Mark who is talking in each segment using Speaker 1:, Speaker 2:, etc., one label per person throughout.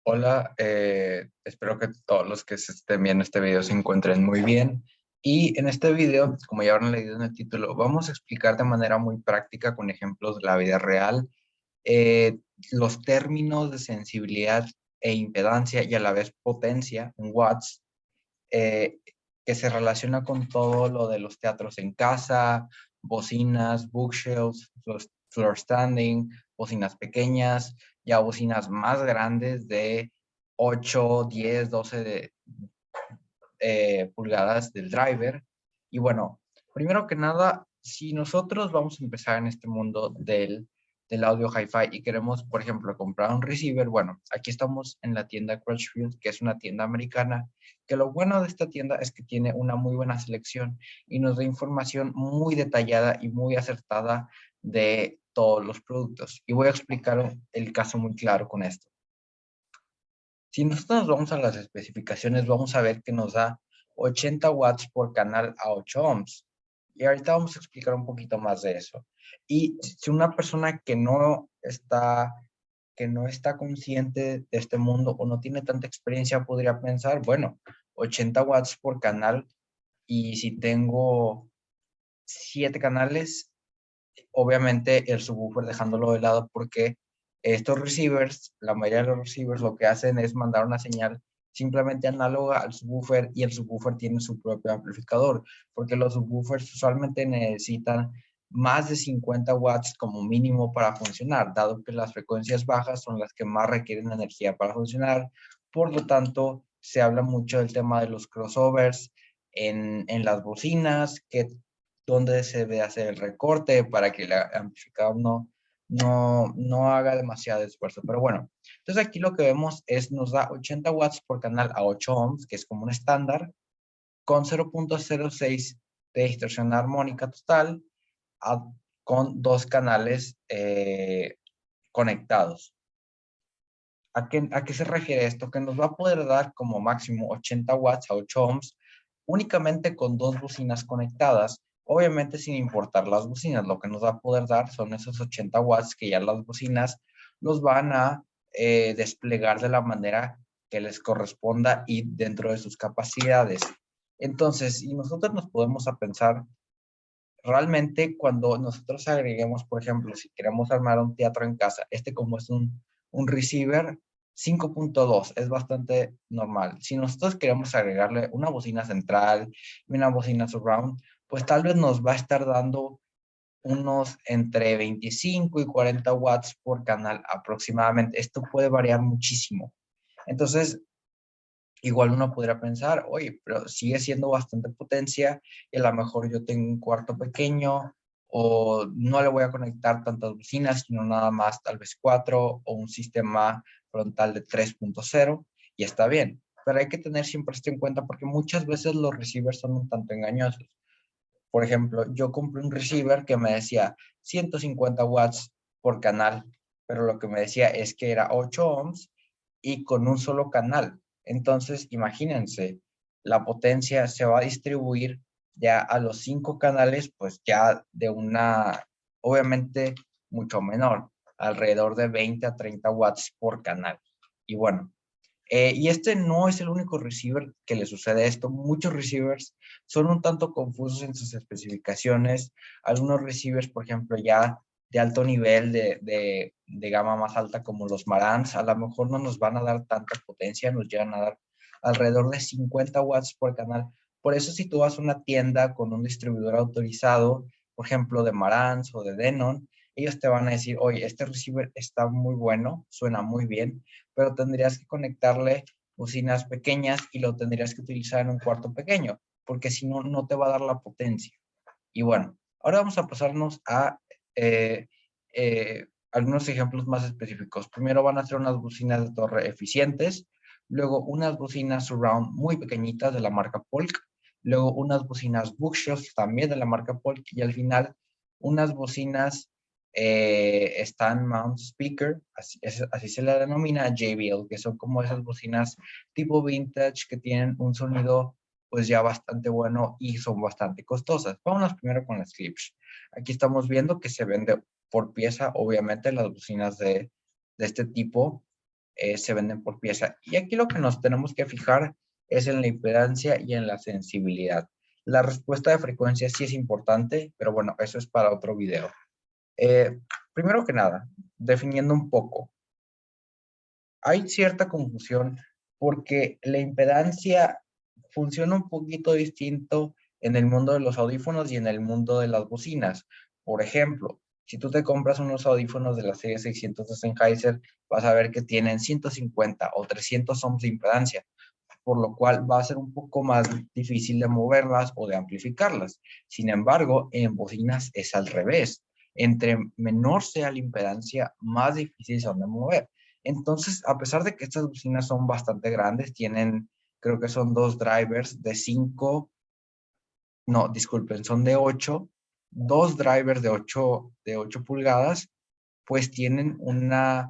Speaker 1: Hola, espero que todos los que se estén viendo este video se encuentren muy bien. Y en este video, como ya habrán leído en el título, vamos a explicar de manera muy práctica con ejemplos de la vida real eh, los términos de sensibilidad e impedancia y a la vez potencia en watts eh, que se relaciona con todo lo de los teatros en casa, bocinas, bookshelves, floor standing, bocinas pequeñas, ya bocinas más grandes de 8, 10, 12 pulgadas del driver. Y bueno, primero que nada, si nosotros vamos a empezar en este mundo del audio hi-fi y queremos, por ejemplo, comprar un receiver, bueno, aquí estamos en la tienda Crutchfield, que es una tienda americana, que lo bueno de esta tienda es que tiene una muy buena selección y nos da información muy detallada y muy acertada de todos los productos. Y voy a explicar el caso muy claro con esto. Si nosotros nos vamos a las especificaciones, vamos a ver que nos da 80 watts por canal a 8 ohms. Y ahorita vamos a explicar un poquito más de eso. Y si una persona que no está consciente de este mundo o no tiene tanta experiencia, podría pensar, bueno, 80 watts por canal y si tengo 7 canales, obviamente el subwoofer dejándolo de lado porque estos receivers, la mayoría de los receivers lo que hacen es mandar una señal simplemente análoga al subwoofer y el subwoofer tiene su propio amplificador, porque los subwoofers usualmente necesitan más de 50 watts como mínimo para funcionar, dado que las frecuencias bajas son las que más requieren energía para funcionar. Por lo tanto, se habla mucho del tema de los crossovers en las bocinas, que dónde se debe hacer el recorte para que el amplificador no haga demasiado esfuerzo. Pero bueno, entonces aquí lo que vemos es nos da 80 watts por canal a 8 ohms, que es como un estándar, con 0.06 de distorsión armónica total, a, con dos canales conectados. ¿A qué se refiere esto? Que nos va a poder dar como máximo 80 watts a 8 ohms únicamente con dos bocinas conectadas, obviamente sin importar las bocinas. Lo que nos va a poder dar son esos 80 watts que ya las bocinas los van a desplegar de la manera que les corresponda y dentro de sus capacidades. Entonces, y nosotros nos podemos a pensar, realmente cuando nosotros agreguemos, por ejemplo, si queremos armar un teatro en casa, este como es un receiver 5.2, es bastante normal. Si nosotros queremos agregarle una bocina central y una bocina surround, pues tal vez nos va a estar dando unos entre 25 y 40 watts por canal aproximadamente. Esto puede variar muchísimo. Entonces, igual uno podría pensar, oye, pero sigue siendo bastante potencia y a lo mejor yo tengo un cuarto pequeño o no le voy a conectar tantas bocinas, sino nada más tal vez 4 o un sistema frontal de 3.0 y está bien. Pero hay que tener siempre esto en cuenta porque muchas veces los receivers son un tanto engañosos. Por ejemplo, yo compré un receiver que me decía 150 watts por canal, pero lo que me decía es que era 8 ohms y con un solo canal. Entonces, imagínense, la potencia se va a distribuir ya a los 5 canales, pues ya de una, obviamente, mucho menor, alrededor de 20 a 30 watts por canal. Y bueno, y este no es el único receiver que le sucede esto. Muchos receivers son un tanto confusos en sus especificaciones. Algunos receivers, por ejemplo, ya de alto nivel, de gama más alta como los Marantz, a lo mejor no nos van a dar tanta potencia, nos llegan a dar alrededor de 50 watts por canal. Por eso si tú vas a una tienda con un distribuidor autorizado, por ejemplo, de Marantz o de Denon, ellos te van a decir, oye, este receiver está muy bueno, suena muy bien, pero tendrías que conectarle bocinas pequeñas y lo tendrías que utilizar en un cuarto pequeño, porque si no, no te va a dar la potencia. Y bueno, ahora vamos a pasarnos a eh, algunos ejemplos más específicos. Primero van a ser unas bocinas de torre eficientes, luego unas bocinas surround muy pequeñitas de la marca Polk, luego unas bocinas bookshelf también de la marca Polk y al final unas bocinas stand mount speaker, así se le denomina JBL, que son como esas bocinas tipo vintage que tienen un sonido pues ya bastante bueno y son bastante costosas. Vámonos primero con las clips. Aquí estamos viendo que se vende por pieza, obviamente, las bocinas de este tipo. se venden por pieza. Y aquí lo que nos tenemos que fijar es en la impedancia y en la sensibilidad. La respuesta de frecuencia sí es importante, pero bueno, eso es para otro video. Primero que nada, definiendo un poco, hay cierta confusión porque la impedancia funciona un poquito distinto en el mundo de los audífonos y en el mundo de las bocinas. Por ejemplo, si tú te compras unos audífonos de la serie 600 de Sennheiser, vas a ver que tienen 150 o 300 ohms de impedancia, por lo cual va a ser un poco más difícil de moverlas o de amplificarlas. Sin embargo, en bocinas es al revés. Entre menor sea la impedancia, más difícil son de mover. Entonces, a pesar de que estas bocinas son bastante grandes, tienen, creo que son dos drivers de 5, no, disculpen, son de 8, dos drivers de 8 pulgadas, pues tienen una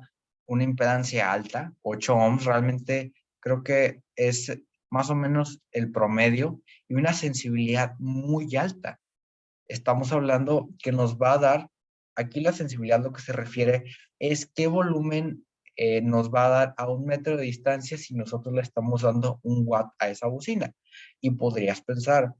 Speaker 1: impedancia alta, 8 ohms, realmente creo que es más o menos el promedio y una sensibilidad muy alta. Estamos hablando que nos va a dar, aquí la sensibilidad lo que se refiere es qué volumen nos va a dar a 1 metro de distancia si nosotros le estamos dando 1 watt a esa bocina. Y podrías pensar,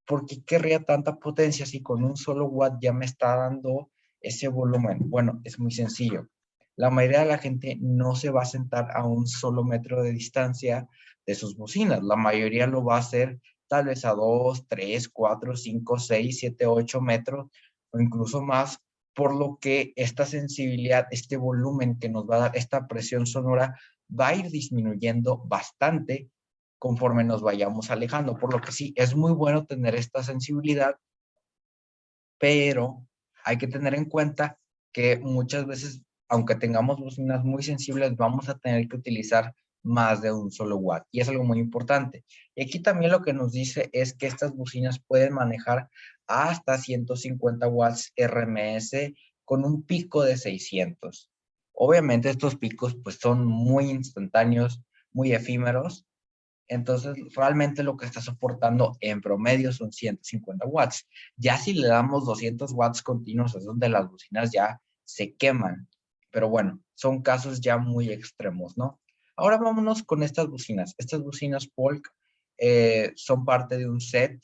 Speaker 1: ¿por qué querría tanta potencia si con un solo watt ya me está dando ese volumen? Bueno, es muy sencillo. La mayoría de la gente no se va a sentar a 1 solo metro de distancia de sus bocinas. La mayoría lo va a hacer tal vez a 2, 3, 4, 5, 6, 7, 8 metros o incluso más, por lo que esta sensibilidad, este volumen que nos va a dar esta presión sonora va a ir disminuyendo bastante conforme nos vayamos alejando. Por lo que sí, es muy bueno tener esta sensibilidad, pero hay que tener en cuenta que muchas veces, aunque tengamos bocinas muy sensibles, vamos a tener que utilizar más de un solo watt. Y es algo muy importante. Y aquí también lo que nos dice es que estas bocinas pueden manejar hasta 150 watts RMS con un pico de 600. Obviamente estos picos pues son muy instantáneos, muy efímeros, entonces, realmente lo que está soportando en promedio son 150 watts. Ya si le damos 200 watts continuos, es donde las bocinas ya se queman. Pero bueno, son casos ya muy extremos, ¿no? Ahora vámonos con estas bocinas. Estas bocinas Polk son parte de un set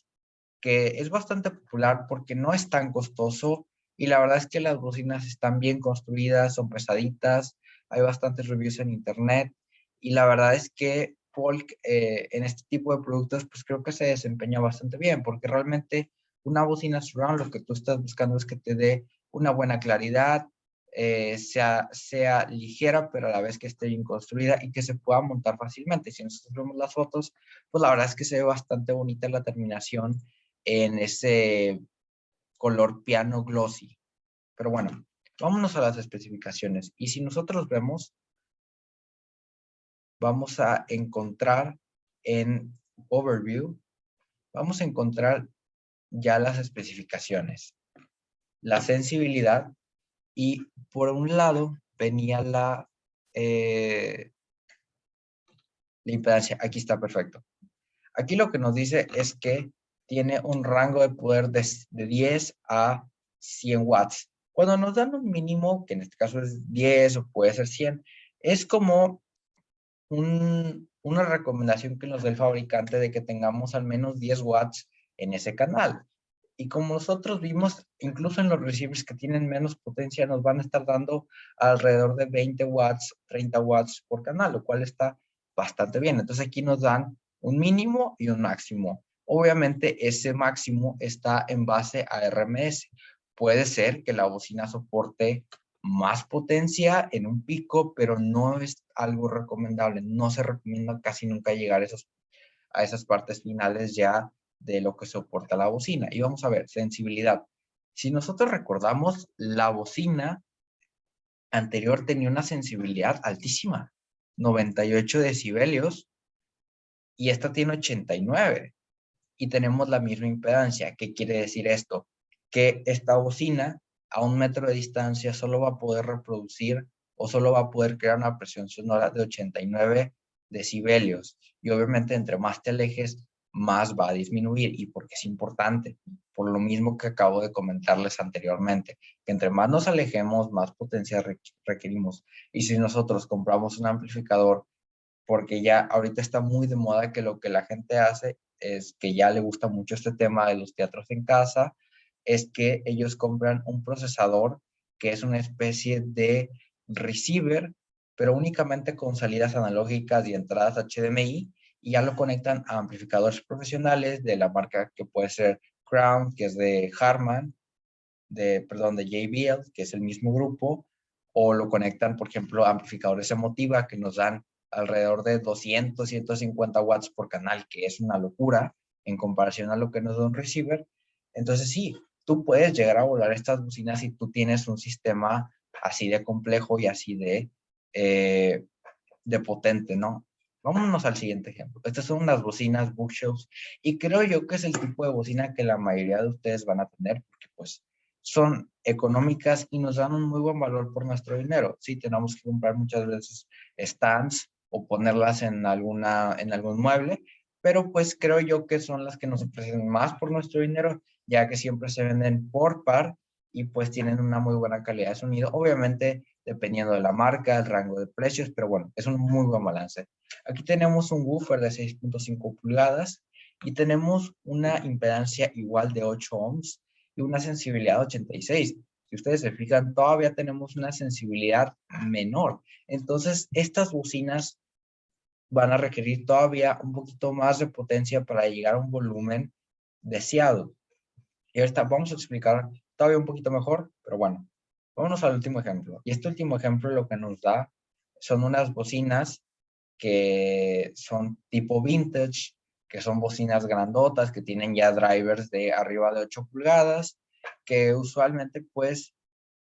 Speaker 1: que es bastante popular porque no es tan costoso y la verdad es que las bocinas están bien construidas, son pesaditas, hay bastantes reviews en internet y la verdad es que Polk en este tipo de productos pues creo que se desempeña bastante bien porque realmente una bocina surround lo que tú estás buscando es que te dé una buena claridad, sea ligera pero a la vez que esté bien construida y que se pueda montar fácilmente. Si nosotros vemos las fotos, pues la verdad es que se ve bastante bonita la terminación en ese color piano glossy. Pero bueno, vámonos a las especificaciones. Y si nosotros vemos, vamos a encontrar en Overview, vamos a encontrar ya las especificaciones, la sensibilidad y por un lado venía la impedancia. Aquí está perfecto. Aquí lo que nos dice es que tiene un rango de poder de 10 a 100 watts. Cuando nos dan un mínimo, que en este caso es 10 o puede ser 100, es como una recomendación que nos da el fabricante de que tengamos al menos 10 watts en ese canal. Y como nosotros vimos, incluso en los receivers que tienen menos potencia, nos van a estar dando alrededor de 20 watts, 30 watts por canal, lo cual está bastante bien. Entonces aquí nos dan un mínimo y un máximo. Obviamente ese máximo está en base a RMS. Puede ser que la bocina soporte más potencia en un pico, pero no es algo recomendable. No se recomienda casi nunca llegar a esas partes finales ya de lo que soporta la bocina. Y vamos a ver, sensibilidad. Si nosotros recordamos, la bocina anterior tenía una sensibilidad altísima, 98 decibelios, y esta tiene 89. Y tenemos la misma impedancia. ¿Qué quiere decir esto? Que esta bocina a 1 metro de distancia solo va a poder reproducir o solo va a poder crear una presión sonora de 89 decibelios. Y obviamente entre más te alejes, más va a disminuir. ¿Y porque es importante? Por lo mismo que acabo de comentarles anteriormente, que entre más nos alejemos, más potencia requerimos. Y si nosotros compramos un amplificador, porque ya ahorita está muy de moda que lo que la gente hace es que ya le gusta mucho este tema de los teatros en casa, es que ellos compran un procesador que es una especie de receiver, pero únicamente con salidas analógicas y entradas HDMI, y ya lo conectan a amplificadores profesionales de la marca que puede ser Crown, que es de Harman, perdón, de JBL, que es el mismo grupo, o lo conectan, por ejemplo, a amplificadores emotiva que nos dan alrededor de 200, 150 watts por canal, que es una locura en comparación a lo que nos da un receiver. Entonces sí, tú puedes llegar a volar estas bocinas si tú tienes un sistema así de complejo y así de potente, ¿no? Vámonos al siguiente ejemplo. Estas son unas bocinas Bookshelves y creo yo que es el tipo de bocina que la mayoría de ustedes van a tener porque pues son económicas y nos dan un muy buen valor por nuestro dinero. Sí, tenemos que comprar muchas veces stands o ponerlas en algún mueble, pero pues creo yo que son las que nos ofrecen más por nuestro dinero, ya que siempre se venden por par y pues tienen una muy buena calidad de sonido. Obviamente, dependiendo de la marca, el rango de precios, pero bueno, es un muy buen balance. Aquí tenemos un woofer de 6.5 pulgadas y tenemos una impedancia igual de 8 ohms y una sensibilidad de 86. Si ustedes se fijan, todavía tenemos una sensibilidad menor. Entonces, estas bocinas van a requerir todavía un poquito más de potencia para llegar a un volumen deseado. Y ahorita vamos a explicar todavía un poquito mejor, pero bueno, vámonos al último ejemplo. Y este último ejemplo lo que nos da son unas bocinas que son tipo vintage, que son bocinas grandotas, que tienen ya drivers de arriba de 8 pulgadas, que usualmente pues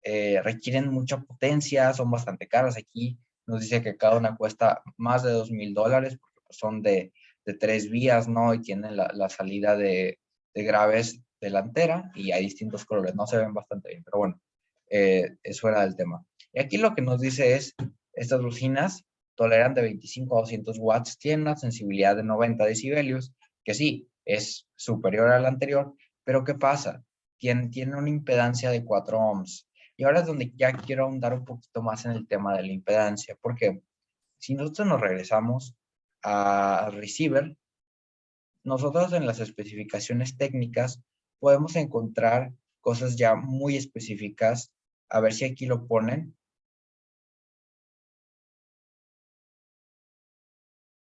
Speaker 1: requieren mucha potencia, son bastante caras. Aquí nos dice que cada una cuesta más de $2,000 porque pues, son de 3 vías, ¿no? Y tienen la salida de graves delantera y hay distintos colores, no se ven bastante bien, pero bueno, es fuera del tema. Y aquí lo que nos dice es, estas bocinas toleran de 25 a 200 watts, tienen una sensibilidad de 90 decibelios, que sí, es superior a la anterior, pero ¿qué pasa? Tiene una impedancia de 4 ohms. Y ahora es donde ya quiero ahondar un poquito más en el tema de la impedancia, porque si nosotros nos regresamos a receiver, nosotros en las especificaciones técnicas podemos encontrar cosas ya muy específicas. A ver si aquí lo ponen.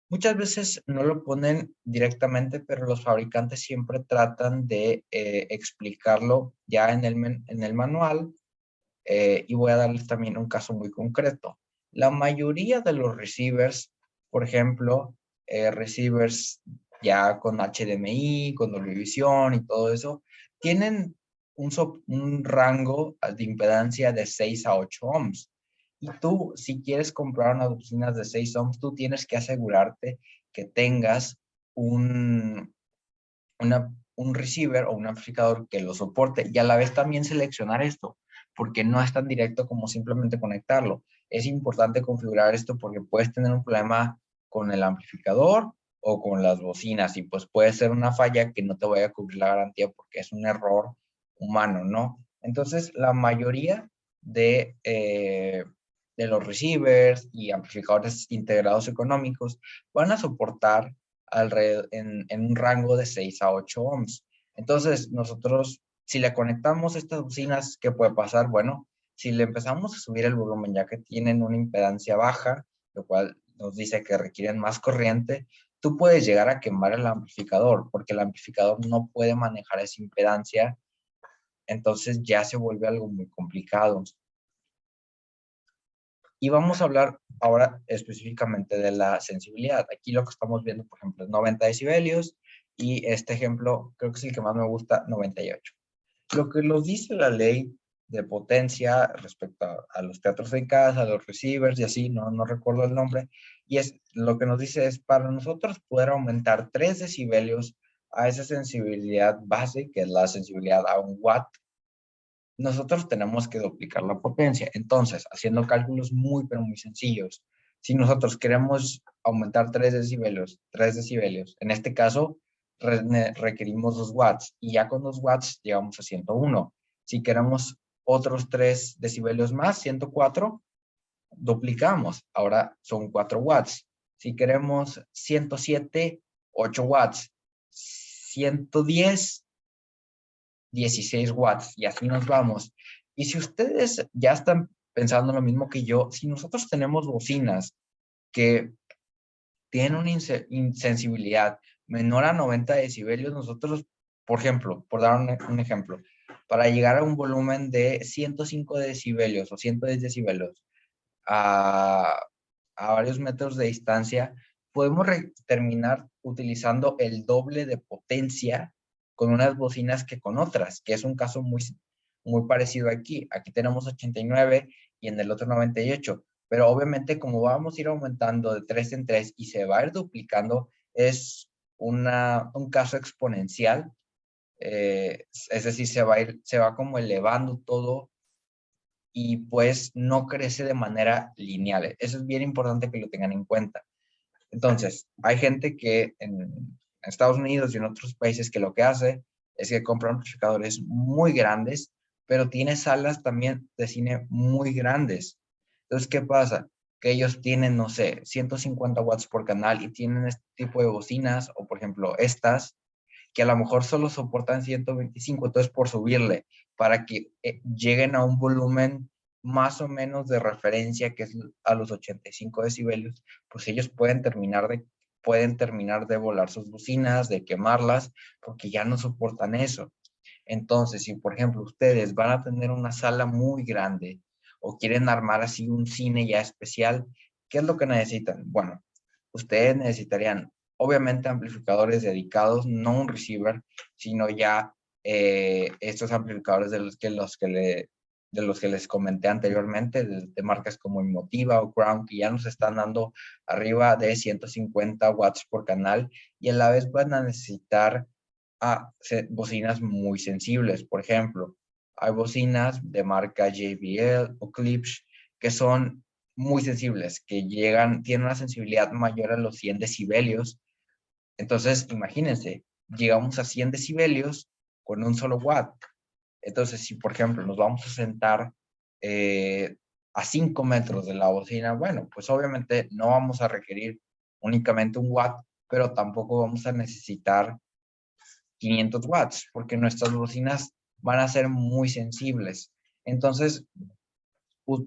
Speaker 1: Muchas veces no lo ponen directamente, pero los fabricantes siempre tratan de explicarlo ya en el manual. Y voy a darles también un caso muy concreto. La mayoría de los receivers, por ejemplo, receivers ya con HDMI, con Dolby Vision y todo eso, tienen un rango de impedancia de 6 a 8 ohms. Y tú, si quieres comprar unas bocinas de 6 ohms, tú tienes que asegurarte que tengas un, un receiver o un amplificador que lo soporte y a la vez también seleccionar esto, porque no es tan directo como simplemente conectarlo. Es importante configurar esto porque puedes tener un problema con el amplificador o con las bocinas y pues puede ser una falla que no te vaya a cubrir la garantía porque es un error humano, ¿no? Entonces, la mayoría de los receivers y amplificadores integrados económicos van a soportar en un rango de 6 a 8 ohms. Entonces, nosotros, si le conectamos estas bocinas, ¿qué puede pasar? Bueno, si le empezamos a subir el volumen, ya que tienen una impedancia baja, lo cual nos dice que requieren más corriente, tú puedes llegar a quemar el amplificador, porque el amplificador no puede manejar esa impedancia, entonces ya se vuelve algo muy complicado. Y vamos a hablar ahora específicamente de la sensibilidad. Aquí lo que estamos viendo, por ejemplo, es 90 decibelios y este ejemplo creo que es el que más me gusta, 98. Lo que nos dice la ley de potencia respecto a los teatros en casa, a los receivers y así, no recuerdo el nombre, y es lo que nos dice es para nosotros poder aumentar 3 decibelios a esa sensibilidad base, que es la sensibilidad a 1 watt, nosotros tenemos que duplicar la potencia. Entonces, haciendo cálculos muy, pero muy sencillos, si nosotros queremos aumentar 3 decibelios, en este caso, requerimos 2 watts y ya con 2 watts llegamos a 101. Si queremos otros 3 decibelios más, 104, duplicamos. Ahora son 4 watts. Si queremos 107, 8 watts. 110, 16 watts. Y así nos vamos. Y si ustedes ya están pensando lo mismo que yo, si nosotros tenemos bocinas que tienen una insensibilidad menor a 90 decibelios, nosotros, por ejemplo, por dar un ejemplo, para llegar a un volumen de 105 decibelios o 110 decibelios a, a varios metros de distancia, podemos terminar utilizando el doble de potencia con unas bocinas que con otras, que es un caso muy parecido aquí. Aquí tenemos 89 y en el otro 98. Pero obviamente como vamos a ir aumentando de 3 en 3 y se va a ir duplicando, es un caso exponencial. Es decir, se va como elevando todo y pues no crece de manera lineal. Eso es bien importante que lo tengan en cuenta. Entonces, hay gente que en Estados Unidos y en otros países que lo que hace es que compra amplificadores muy grandes, pero tiene salas también de cine muy grandes. Entonces, ¿qué pasa? Que ellos tienen, no sé, 150 watts por canal y tienen este tipo de bocinas, o por ejemplo, estas, que a lo mejor solo soportan 125, entonces por subirle, para que lleguen a un volumen más o menos de referencia, que es a los 85 decibelios, pues ellos pueden terminar de volar sus bocinas, de quemarlas, porque ya no soportan eso. Entonces, si por ejemplo ustedes van a tener una sala muy grande o quieren armar así un cine ya especial, ¿qué es lo que necesitan? Bueno, ustedes necesitarían obviamente amplificadores dedicados, no un receiver, sino ya estos amplificadores de los que les comenté anteriormente, de marcas como Emotiva o Crown, que ya nos están dando arriba de 150 watts por canal y a la vez van a necesitar bocinas muy sensibles. Por ejemplo, hay bocinas de marca JBL o Klipsch que son muy sensibles, que tienen una sensibilidad mayor a los 100 decibelios. Entonces, imagínense, llegamos a 100 decibelios con un solo watt. Entonces, si por ejemplo nos vamos a sentar a 5 metros de la bocina, bueno, pues obviamente no vamos a requerir únicamente un watt, pero tampoco vamos a necesitar 500 watts, porque nuestras bocinas van a ser muy sensibles. Entonces,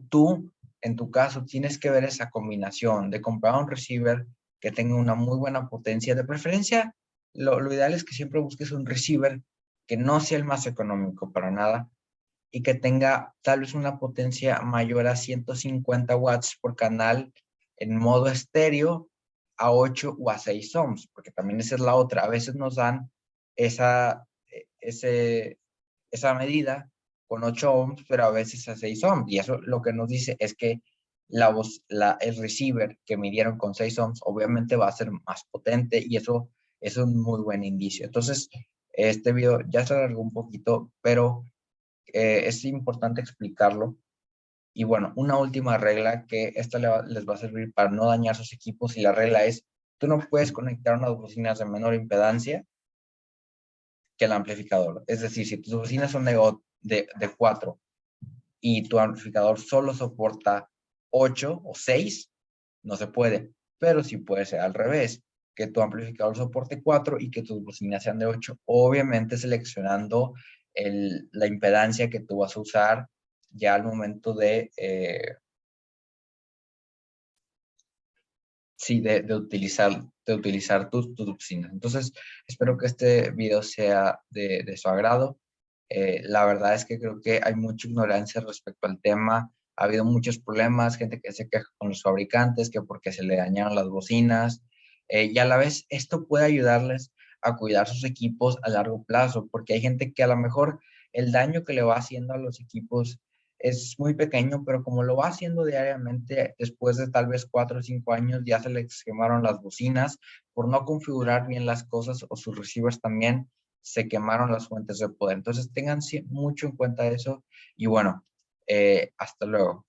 Speaker 1: tú, en tu caso, tienes que ver esa combinación de comprar un receiver que tenga una muy buena potencia. De preferencia, lo ideal es que siempre busques un receiver que no sea el más económico para nada y que tenga tal vez una potencia mayor a 150 watts por canal en modo estéreo a 8 o a 6 ohms, porque también esa es la otra. A veces nos dan esa, esa medida con 8 ohms, pero a veces a 6 ohms. Y eso lo que nos dice es que el receiver que midieron con 6 ohms obviamente va a ser más potente y eso es un muy buen indicio. Entonces, este video ya se alargó un poquito, pero es importante explicarlo. Y bueno, una última regla que esta les va a servir para no dañar sus equipos y la regla es, tú no puedes conectar unas bocinas de menor impedancia que el amplificador. Es decir, si tus bocinas son de 4 y tu amplificador solo soporta 8 o 6, no se puede. Pero sí puede ser al revés, que tu amplificador soporte 4 y que tus bocinas sean de 8. Obviamente seleccionando la impedancia que tú vas a usar ya al momento sí, de utilizar tus bocinas. Entonces, espero que este video sea de su agrado. La verdad es que creo que hay mucha ignorancia respecto al tema. Ha habido muchos problemas, gente que se queja con los fabricantes, que porque se le dañaron las bocinas. Y a la vez, esto puede ayudarles a cuidar sus equipos a largo plazo, porque hay gente que a lo mejor el daño que le va haciendo a los equipos es muy pequeño, pero como lo va haciendo diariamente, después de tal vez 4 o 5 años, ya se le quemaron las bocinas por no configurar bien las cosas o sus receivers también se quemaron las fuentes de poder. Entonces tengan mucho en cuenta eso y bueno, hasta luego.